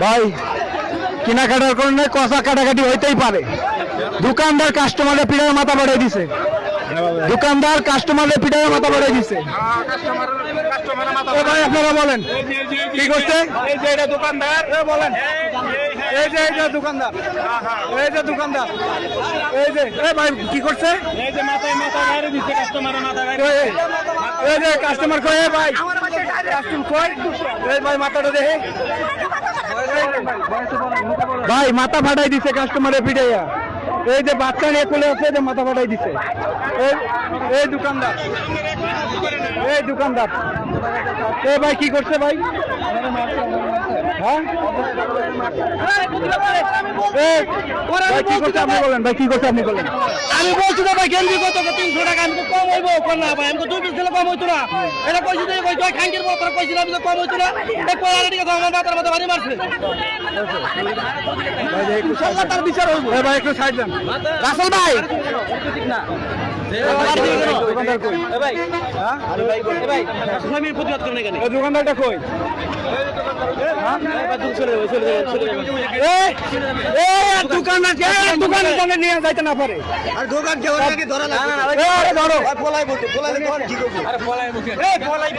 ভাই কেনাকাটার কারণে কষা কাটাকাটি হইতেই পারে। দোকানদার কাস্টমারের পিঠায় মাথা বাড়াই দিছে, দোকানদার কাস্টমারের পিঠায় মাথা বাড়াই দিছে। ভাই আপনারা বলেন কি করছে? এই যে এটা দোকানদার, বলেন এই যে এটা দোকানদার, এই যে দোকানদার, এই যে ভাই কি করছে? এই যে মাথায় মাথা গাড়ি দিচ্ছে কাস্টমারের মাথা গাড়ি, এই যে কাস্টমার কই? ভাই কাস্টমার কই? এই ভাই মাথাটা দেখে ভাই মাথা ফাটাই দিছে কাস্টমারের পিঠাইয়া। এই যে বাচ্চা নিয়ে কোলে আছে, যে মাথা ফাটাই দিছে এই দোকানদার, এই দোকানদার। এ ভাই কি করছে ভাই? হ্যাঁ ভাই কি করছে আপনি বলেন, ভাই কি করছে আপনি বলেন। আমি বলছি তো ভাই গেঞ্জি কত 300 টাকা, আমি তো কম হইব না ভাই, আমি তো 2 পিস দিলে কম হইতো না। এটা কইছি যে কই জয় খাঙ্গের মতো কইছিলাম যে কম হইতো না। এই কোয়ালিটি কথা আমার মাথার মধ্যে বাড়ি মারছে। ইনশাআল্লাহ তার বিচার হইব। এ ভাই একটু সাইড দেন রাসেল ভাই। ঠিক না দোকানদার কই? এ ভাই হ্যাঁ আরে ভাই এ ভাই আমি প্রতিবাদ করব না কেন? এই দোকানদারটা কই? হ্যাঁ ভাই চলে দোকানের সামনে নিয়ে যাইতে না পারে। আর দোকান কেউ নাকি ধরা লাগে, ধরো পলাই বলতে পলাই কি করব? আরে পলাই মুখে এই পলাই